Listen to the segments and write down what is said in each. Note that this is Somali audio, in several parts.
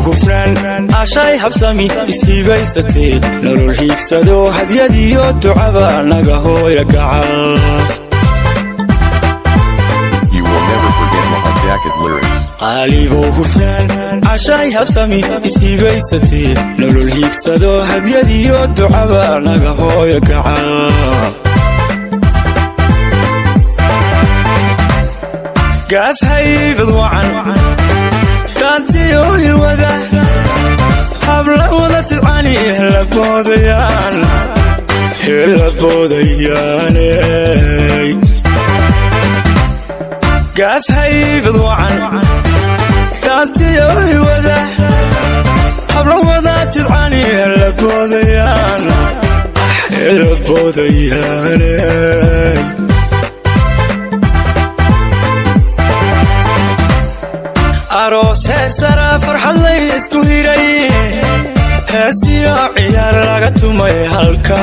hufnaan ashay habsami ishiibaysatay nolol hiigsado hadyadiyo ducaba naga hooya gacal. You will never forget Mahad Jacket lyrics. qaalibo hufnaan ashay habsami ishiibaysatay nolol hiigsado hadyadiyo ducaba naga hooya gacal. قاف هيبض وعن كانتي الوذا حبل وذا تدعاني هلا بوذيان قاف هيبض وعن كانتي الوذا حبل وذا تدعاني هلا بوذيان aroos heer sara farxad la isku hiray heesiyo ciyaar laga tumay halka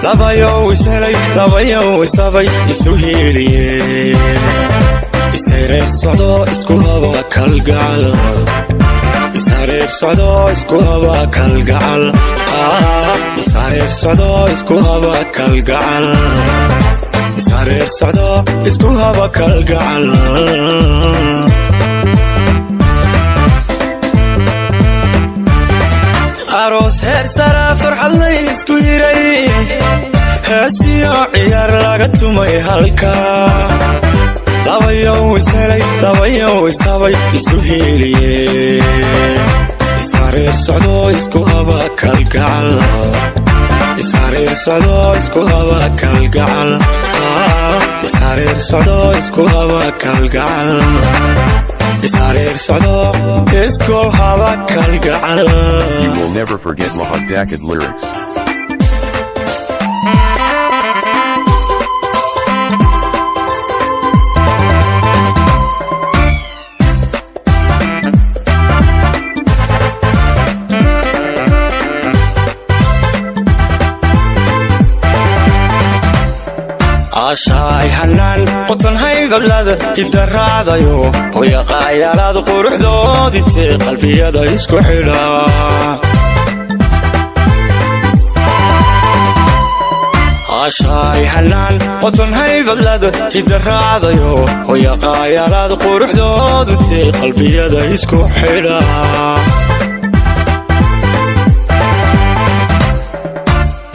labayo isabay isu hiiliyey isareer socdo isku haba kalgacal isareer socdo isku haba kalgacal isareer socdo isku haba kalgacal isareer socdo isku haba kalgacal. aroos heer sara farxad la isku hiray heesiyo ciyaar laga tumay halka labayo isabay isu hiiliyey isareer socdo isku haba kalgacal isareer socdo isku haba kalgacal isareer socdo isku haba kalgacal isareer socdo isku haba kalgacal. You will never forget Mahad Jacket lyrics. ashay hanaan qotan haygalada idaraadayo hooya qaayalaad quruxdoodii qalbiyada isku xidha. ashay hanaan qotan haygalada idaraadayo hooya qaayalaad quruxdoodii qalbiyada isku xidha.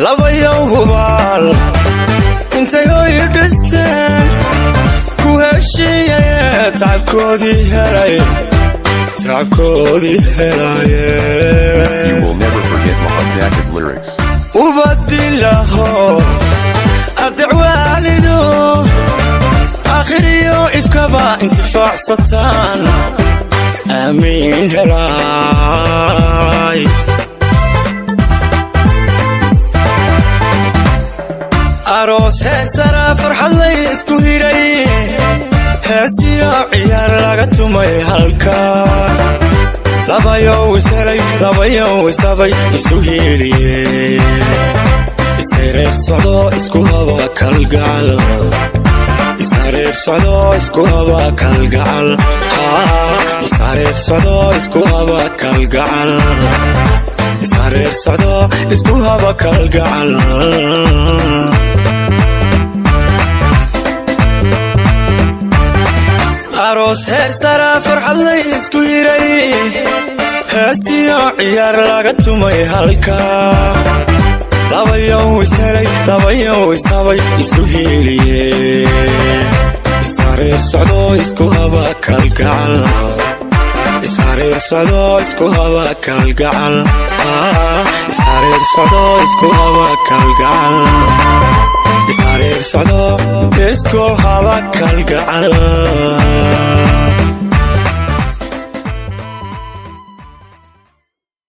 labayo hubaal intay hooy dhisteen ku heshiiyey tacabkoodii helay. You will never forget Mahad Jacket lyrics. ubadilaho adacwaalido akhiriyo ifkaba intifaacsatan amiin helay. aroos heer sara farxad la isku hiray heesiyo ciyaar laga tumay halka labayo isabay isu hiiliyey isareer socdo isku haba kalgacal isareer socdo isku haba kalgacal isareer socdo isku haba kalgacal isareer socdo isku haba kalgacal. aroos heer sara farxad la isku hiray heesiyo ciyaar laga tumay halka labayo isabay isu hiiliyey isareer socdo isku haba kalgacal isareer socdo isku haba kalgacal isareer socdo isku haba kalgacal isareer socdo isku haba kalgacal.